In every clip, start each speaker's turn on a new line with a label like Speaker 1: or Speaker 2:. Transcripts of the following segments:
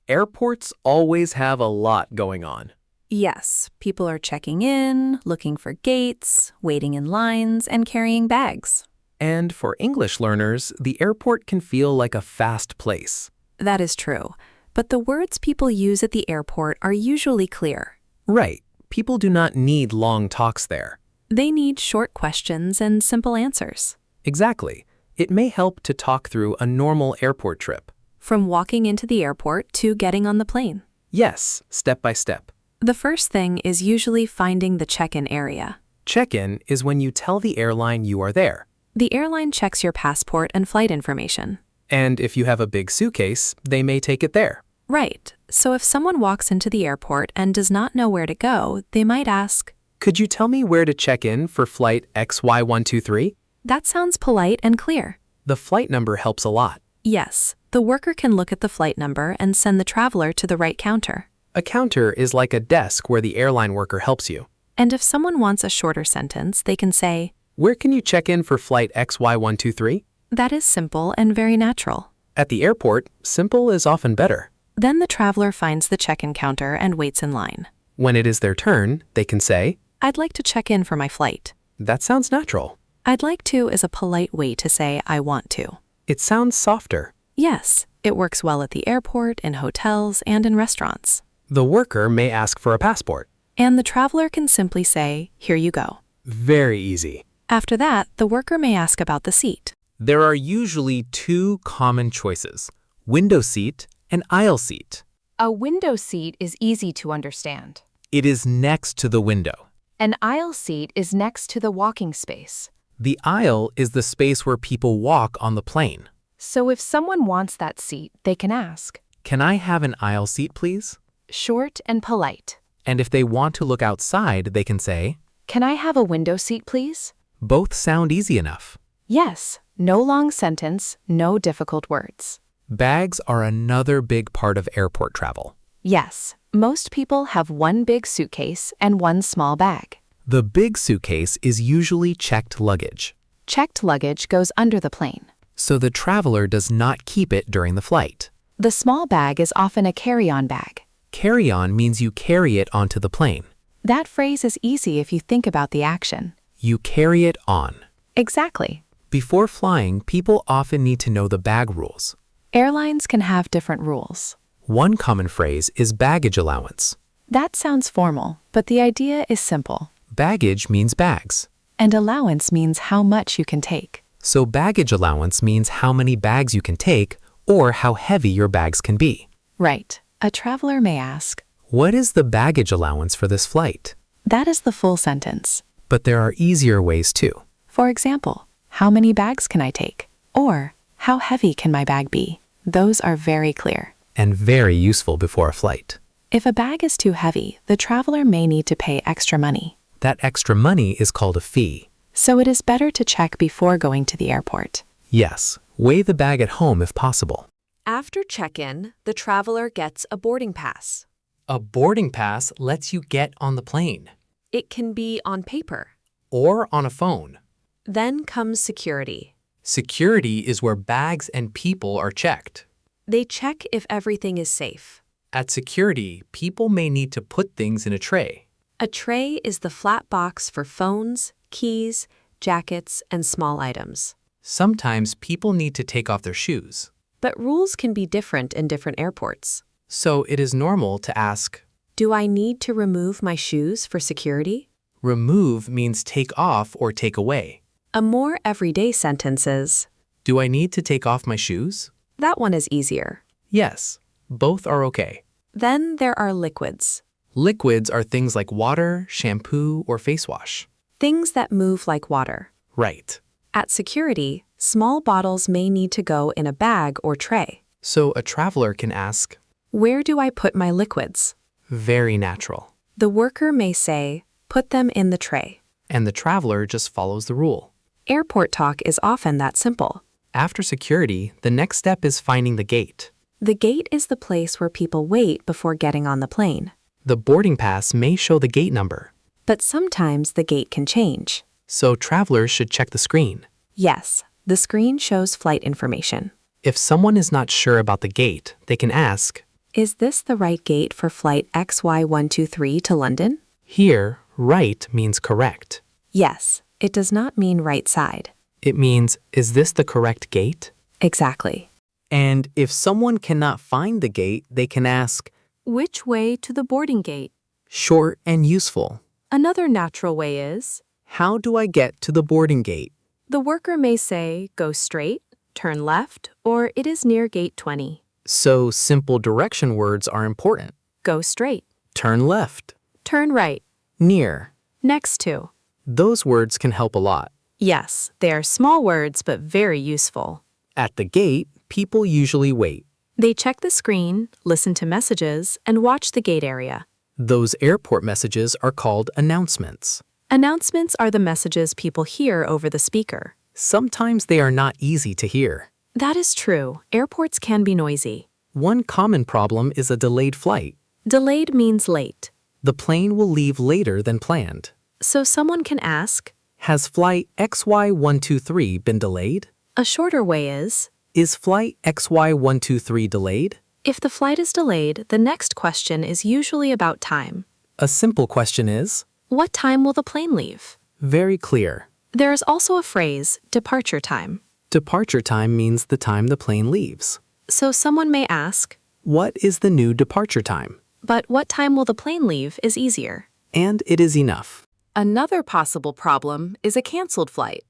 Speaker 1: Airports always have a lot going on.
Speaker 2: Yes, people are checking in, looking for gates, waiting in lines, and carrying bags.
Speaker 1: And for English learners, the airport can feel like a fast place.
Speaker 2: That is true, but the words people use at the airport are usually clear.
Speaker 1: Right, people do not need long talks there.
Speaker 2: They need short questions and simple answers.
Speaker 1: Exactly. It may help to talk through a normal airport trip.
Speaker 2: From walking into the airport to getting on the plane.
Speaker 1: Yes, step by step.
Speaker 2: The first thing is usually finding the check-in area.
Speaker 1: Check-in is when you tell the airline you are there.
Speaker 2: The airline checks your passport and flight information.
Speaker 1: And if you have a big suitcase, they may take it there.
Speaker 2: Right. So if someone walks into the airport and does not know where to go, they might ask,
Speaker 1: Could you tell me where to check in for flight XY123?
Speaker 2: That sounds polite and clear.
Speaker 1: The flight number helps a lot.
Speaker 2: Yes, the worker can look at the flight number and send the traveler to the right counter.
Speaker 1: A counter is like a desk where the airline worker helps you.
Speaker 2: And if someone wants a shorter sentence, they can say,
Speaker 1: Where can you check in for flight XY123?
Speaker 2: That is simple and very natural.
Speaker 1: At the airport, simple is often better.
Speaker 2: Then the traveler finds the check-in counter and waits in line.
Speaker 1: When it is their turn, they can say,
Speaker 2: I'd like to check in for my flight.
Speaker 1: That sounds natural.
Speaker 2: I'd like to is a polite way to say I want to.
Speaker 1: It sounds softer.
Speaker 2: Yes, it works well at the airport, in hotels, and in restaurants.
Speaker 1: The worker may ask for a passport.
Speaker 2: And the traveler can simply say, here you go.
Speaker 1: Very easy.
Speaker 2: After that, the worker may ask about the seat.
Speaker 1: There are usually two common choices, window seat and aisle seat.
Speaker 3: A window seat is easy to understand.
Speaker 1: It is next to the window.
Speaker 3: An aisle seat is next to the walking space.
Speaker 1: The aisle is the space where people walk on the plane.
Speaker 3: So if someone wants that seat, they can ask.
Speaker 1: Can I have an aisle seat, please?
Speaker 3: Short and polite.
Speaker 1: And if they want to look outside, they can say,
Speaker 3: Can I have a window seat, please?
Speaker 1: Both sound easy enough.
Speaker 3: Yes, no long sentence, no difficult words.
Speaker 1: Bags are another big part of airport travel.
Speaker 3: Yes, most people have one big suitcase and one small bag.
Speaker 1: The big suitcase is usually checked luggage.
Speaker 3: Checked luggage goes under the plane.
Speaker 1: So the traveler does not keep it during the flight.
Speaker 3: The small bag is often a carry-on bag.
Speaker 1: Carry-on means you carry it onto the plane.
Speaker 3: That phrase is easy if you think about the action.
Speaker 1: You carry it on.
Speaker 3: Exactly.
Speaker 1: Before flying, people often need to know the bag rules.
Speaker 3: Airlines can have different rules.
Speaker 1: One common phrase is baggage allowance.
Speaker 3: That sounds formal, but the idea is simple.
Speaker 1: Baggage means bags.
Speaker 3: And allowance means how much you can take.
Speaker 1: So baggage allowance means how many bags you can take or how heavy your bags can be.
Speaker 3: Right. A traveler may ask,
Speaker 1: What is the baggage allowance for this flight?
Speaker 3: That is the full sentence.
Speaker 1: But there are easier ways too.
Speaker 3: For example, how many bags can I take? Or, how heavy can my bag be? Those are very clear.
Speaker 1: And very useful before a flight.
Speaker 3: If a bag is too heavy, the traveler may need to pay extra money.
Speaker 1: That extra money is called a fee.
Speaker 3: So it is better to check before going to the airport.
Speaker 1: Yes, weigh the bag at home if possible.
Speaker 2: After check-in, the traveler gets a boarding pass.
Speaker 1: A boarding pass lets you get on the plane.
Speaker 2: It can be on paper.
Speaker 1: Or on a phone.
Speaker 2: Then comes security.
Speaker 1: Security is where bags and people are checked.
Speaker 2: They check if everything is safe.
Speaker 1: At security, people may need to put things in a tray.
Speaker 2: A tray is the flat box for phones, keys, jackets, and small items.
Speaker 1: Sometimes people need to take off their shoes.
Speaker 2: But rules can be different in different airports.
Speaker 1: So it is normal to ask,
Speaker 2: Do I need to remove my shoes for security?
Speaker 1: remove means take off or take away.
Speaker 2: A more everyday sentence is,
Speaker 1: Do I need to take off my shoes?
Speaker 2: That one is easier.
Speaker 1: Yes, both are okay.
Speaker 2: Then there are liquids.
Speaker 1: Liquids are things like water, shampoo, or face wash.
Speaker 2: Things that move like water.
Speaker 1: Right.
Speaker 2: At security, small bottles may need to go in a bag or tray.
Speaker 1: So a traveler can ask,
Speaker 2: Where do I put my liquids?
Speaker 1: Very natural.
Speaker 2: The worker may say, Put them in the tray.
Speaker 1: And the traveler just follows the rule.
Speaker 2: Airport talk is often that simple.
Speaker 1: After security, the next step is finding the gate.
Speaker 2: The gate is the place where people wait before getting on the plane.
Speaker 1: The boarding pass may show the gate number.
Speaker 2: But sometimes the gate can change.
Speaker 1: So travelers should check the screen.
Speaker 2: Yes, the screen shows flight information.
Speaker 1: If someone is not sure about the gate, they can ask,
Speaker 2: Is this the right gate for flight XY123 to London?
Speaker 1: Here, right means correct.
Speaker 2: Yes, it does not mean right side.
Speaker 1: It means, is this the correct gate?
Speaker 2: Exactly.
Speaker 1: And if someone cannot find the gate, they can ask,
Speaker 2: Which way to the boarding gate?
Speaker 1: short and useful.
Speaker 2: Another natural way is,
Speaker 1: How do I get to the boarding gate?
Speaker 2: the worker may say, go straight, turn left, or it is near gate 20.
Speaker 1: So simple direction words are important.
Speaker 2: Go straight,
Speaker 1: Turn left,
Speaker 2: turn right,
Speaker 1: near.
Speaker 2: next to.
Speaker 1: Those words can help a lot.
Speaker 2: Yes, they are small words but very useful.
Speaker 1: At the gate, people usually wait.
Speaker 2: They check the screen, listen to messages, and watch the gate area.
Speaker 1: Those airport messages are called announcements.
Speaker 2: Announcements are the messages people hear over the speaker.
Speaker 1: Sometimes they are not easy to hear.
Speaker 2: That is true. Airports can be noisy.
Speaker 1: One common problem is a delayed flight.
Speaker 2: Delayed means late.
Speaker 1: The plane will leave later than planned.
Speaker 2: So someone can ask,
Speaker 1: Has flight XY123 been delayed?
Speaker 2: a shorter way is,
Speaker 1: Flight XY123 delayed?
Speaker 2: if the flight is delayed, the next question is usually about time.
Speaker 1: A simple question is,
Speaker 2: What time will the plane leave?
Speaker 1: very clear.
Speaker 2: There is also a phrase, departure time.
Speaker 1: Departure time means the time the plane leaves.
Speaker 2: So someone may ask,
Speaker 1: What is the new departure time?
Speaker 2: but what time will the plane leave is easier.
Speaker 1: And it is enough.
Speaker 2: Another possible problem is a canceled flight.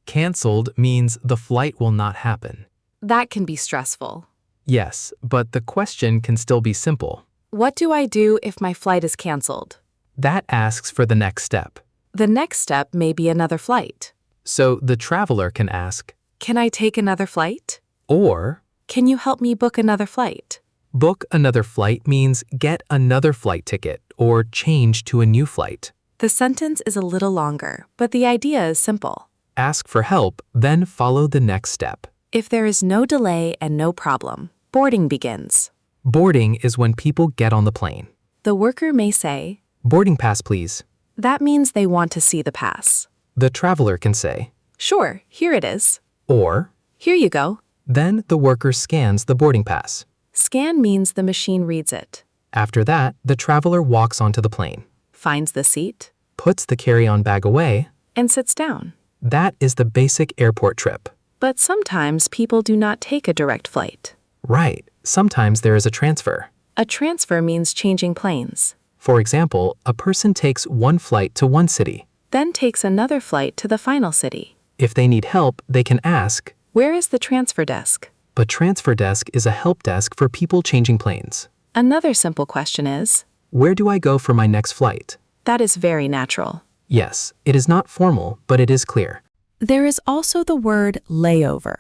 Speaker 1: Cancelled means the flight will not happen.
Speaker 2: That can be stressful.
Speaker 1: Yes, but the question can still be simple.
Speaker 2: What do I do if my flight is canceled?
Speaker 1: That asks for the next step.
Speaker 2: The next step may be another flight.
Speaker 1: So the traveler can ask,
Speaker 2: Can I take another flight?
Speaker 1: or
Speaker 2: Can you help me book another flight?
Speaker 1: book another flight means get another flight ticket or change to a new flight.
Speaker 2: The sentence is a little longer, but the idea is simple.
Speaker 1: Ask for help, then follow the next step.
Speaker 2: If there is no delay and no problem, boarding begins.
Speaker 1: Boarding is when people get on the plane.
Speaker 2: The worker may say,
Speaker 1: Boarding pass, please.
Speaker 2: that means they want to see the pass.
Speaker 1: The traveler can say,
Speaker 2: Sure, here it is.
Speaker 1: or
Speaker 2: Here you go.
Speaker 1: then the worker scans the boarding pass.
Speaker 2: Scan means the machine reads it,
Speaker 1: After that, the traveler walks onto the plane,
Speaker 2: finds the seat,
Speaker 1: puts the carry-on bag away.
Speaker 2: and sits down.
Speaker 1: That is the basic airport trip.
Speaker 2: But sometimes people do not take a direct flight.
Speaker 1: Right, sometimes there is a transfer.
Speaker 2: A transfer means changing planes,
Speaker 1: For example, a person takes one flight to one city.
Speaker 2: then takes another flight to the final city.
Speaker 1: If they need help, they can ask,
Speaker 2: Where is the transfer desk?
Speaker 1: but transfer desk is a help desk for people changing planes.
Speaker 2: Another simple question is,
Speaker 1: Where do I go for my next flight?
Speaker 2: that is very natural.
Speaker 1: Yes, it is not formal, but it is clear.
Speaker 2: There is also the word layover.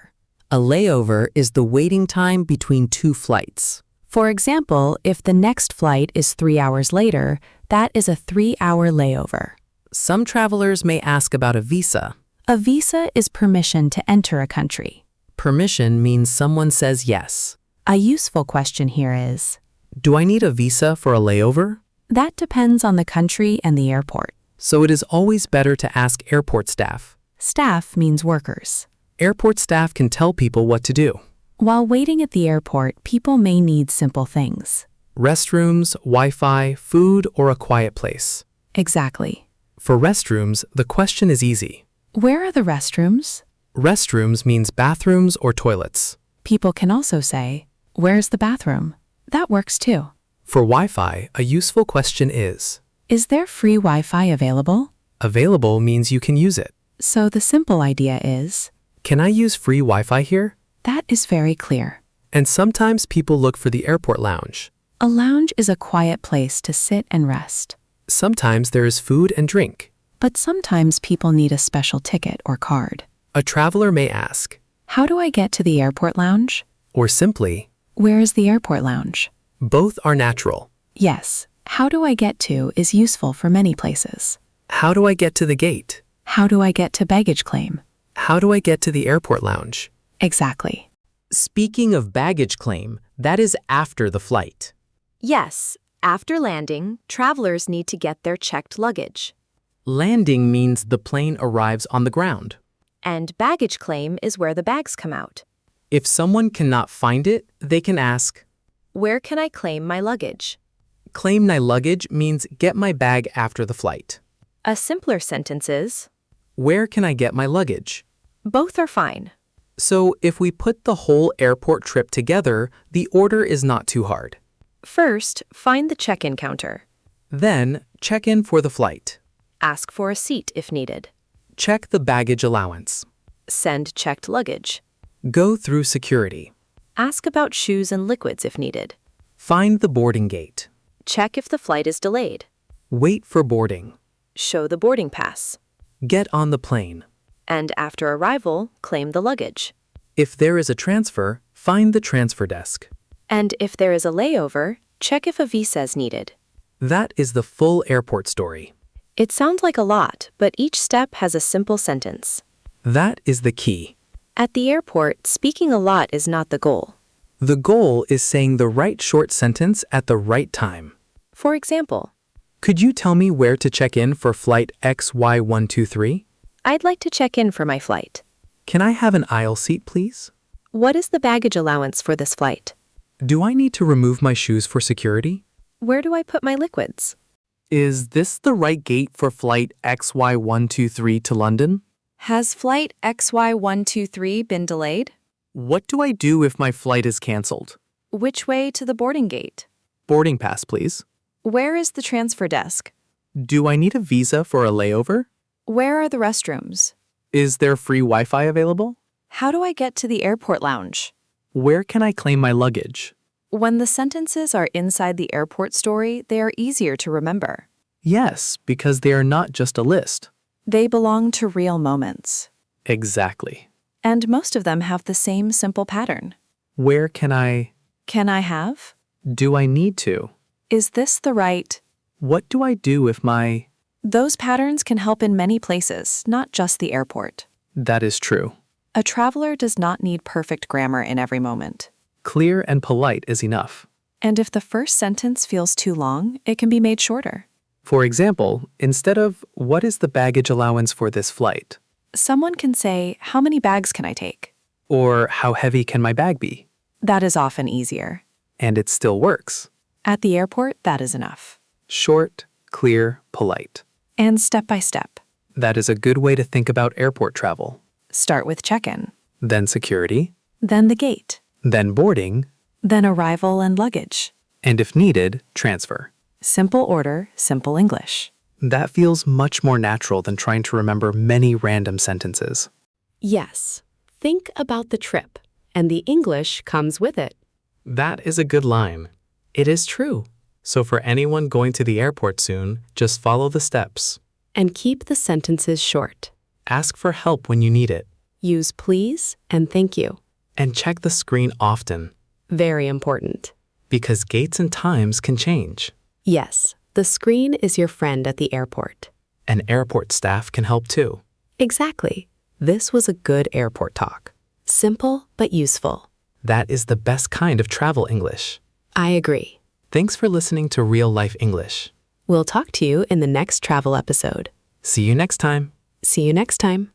Speaker 4: A layover is the waiting time between two flights.
Speaker 2: For example, if the next flight is 3 hours later, that is a 3-hour layover.
Speaker 4: Some travelers may ask about a visa.
Speaker 2: A visa is permission to enter a country.
Speaker 4: Permission means someone says yes.
Speaker 2: A useful question here is,
Speaker 4: Do I need a visa for a layover?
Speaker 2: that depends on the country and the airport.
Speaker 4: So it is always better to ask airport staff.
Speaker 2: Staff means workers.
Speaker 4: Airport staff can tell people what to do.
Speaker 2: While waiting at the airport, people may need simple things.
Speaker 4: Restrooms, Wi-Fi, food, or a quiet place.
Speaker 2: Exactly.
Speaker 4: For restrooms, the question is easy.
Speaker 2: Where are the restrooms?
Speaker 4: Restrooms means bathrooms or toilets.
Speaker 2: People can also say, Where's the bathroom? That works too.
Speaker 4: For Wi-Fi, a useful question is,
Speaker 2: Is there free Wi-Fi available?
Speaker 4: available means you can use it.
Speaker 2: So the simple idea is,
Speaker 4: Can I use free Wi-Fi here?
Speaker 2: that is very clear.
Speaker 4: And sometimes people look for the airport lounge.
Speaker 2: A lounge is a quiet place to sit and rest.
Speaker 4: Sometimes there is food and drink.
Speaker 2: But sometimes people need a special ticket or card.
Speaker 4: A traveler may ask,
Speaker 2: How do I get to the airport lounge?
Speaker 4: or simply,
Speaker 2: Where is the airport lounge?
Speaker 4: both are natural.
Speaker 2: Yes, how do I get to is useful for many places.
Speaker 4: How do I get to the gate?
Speaker 2: How do I get to baggage claim?
Speaker 4: How do I get to the airport lounge?
Speaker 2: Exactly.
Speaker 1: Speaking of baggage claim, that is after the flight.
Speaker 5: Yes, after landing, travelers need to get their checked luggage.
Speaker 1: Landing means the plane arrives on the ground.
Speaker 5: And baggage claim is where the bags come out.
Speaker 1: If someone cannot find it, they can ask,
Speaker 5: Where can I claim my luggage?
Speaker 1: Claim my luggage means get my bag after the flight.
Speaker 5: A simpler sentence is,
Speaker 1: Where can I get my luggage?
Speaker 5: both are fine.
Speaker 1: So if we put the whole airport trip together, the order is not too hard.
Speaker 5: First, find the check-in counter.
Speaker 1: Then, check in for the flight.
Speaker 5: Ask for a seat if needed.
Speaker 1: Check the baggage allowance.
Speaker 5: Send checked luggage.
Speaker 1: Go through security.
Speaker 5: Ask about shoes and liquids if needed.
Speaker 1: Find the boarding gate.
Speaker 5: Check if the flight is delayed.
Speaker 1: Wait for boarding.
Speaker 5: Show the boarding pass.
Speaker 1: Get on the plane.
Speaker 5: And after arrival, claim the luggage.
Speaker 1: If there is a transfer, find the transfer desk.
Speaker 5: And if there is a layover, check if a visa is needed.
Speaker 1: That is the full airport story.
Speaker 5: It sounds like a lot, but each step has a simple sentence.
Speaker 1: That is the key.
Speaker 5: At the airport, speaking a lot is not the goal.
Speaker 1: The goal is saying the right short sentence at the right time.
Speaker 5: For example,
Speaker 1: Could you tell me where to check in for flight XY123?
Speaker 5: I'd like to check in for my flight.
Speaker 1: Can I have an aisle seat, please?
Speaker 5: What is the baggage allowance for this flight?
Speaker 1: Do I need to remove my shoes for security?
Speaker 5: Where do I put my liquids?
Speaker 1: Is this the right gate for flight XY123 to London?
Speaker 2: Has flight XY123 been delayed?
Speaker 1: What do I do if my flight is canceled?
Speaker 2: Which way to the boarding gate?
Speaker 1: Boarding pass, please.
Speaker 2: Where is the transfer desk?
Speaker 1: Do I need a visa for a layover?
Speaker 2: Where are the restrooms?
Speaker 1: Is there free Wi-Fi available?
Speaker 2: How do I get to the airport lounge?
Speaker 1: Where can I claim my luggage?
Speaker 2: When the sentences are inside the airport story, they are easier to remember.
Speaker 1: Yes, because they are not just a list.
Speaker 2: They belong to real moments.
Speaker 1: Exactly.
Speaker 2: And most of them have the same simple pattern.
Speaker 1: Where can I?
Speaker 2: Can I have?
Speaker 1: Do I need to?
Speaker 2: Is this the right?
Speaker 1: What do I do if my?
Speaker 2: Those patterns can help in many places, not just the airport.
Speaker 1: That is true.
Speaker 2: A traveler does not need perfect grammar in every moment.
Speaker 1: Clear and polite is enough.
Speaker 2: And if the first sentence feels too long, it can be made shorter.
Speaker 1: For example, instead of, what is the baggage allowance for this flight?
Speaker 2: Someone can say, how many bags can I take?
Speaker 1: Or, how heavy can my bag be?
Speaker 2: That is often easier.
Speaker 1: And it still works.
Speaker 2: At the airport, that is enough.
Speaker 1: Short, clear, polite.
Speaker 2: And step by step.
Speaker 1: That is a good way to think about airport travel.
Speaker 2: Start with check-in,
Speaker 1: Then security,
Speaker 2: then the gate,
Speaker 1: then boarding,
Speaker 2: then arrival and luggage.
Speaker 1: and if needed, transfer.
Speaker 2: Simple order, simple English.
Speaker 1: That feels much more natural than trying to remember many random sentences.
Speaker 6: Yes, think about the trip, and the English comes with it.
Speaker 1: That is a good line. It is true. So for anyone going to the airport soon, just follow the steps.
Speaker 6: And keep the sentences short.
Speaker 1: Ask for help when you need it.
Speaker 6: Use please and thank you.
Speaker 1: And check the screen often,
Speaker 6: Very important.
Speaker 1: because gates and times can change.
Speaker 6: Yes, the screen is your friend at the airport.
Speaker 1: And airport staff can help too.
Speaker 6: Exactly. This was a good airport talk. Simple but useful.
Speaker 1: That is the best kind of travel English.
Speaker 6: I agree.
Speaker 1: Thanks for listening to Real Life English.
Speaker 6: We'll talk to you in the next travel episode.
Speaker 1: See you next time.
Speaker 6: See you next time.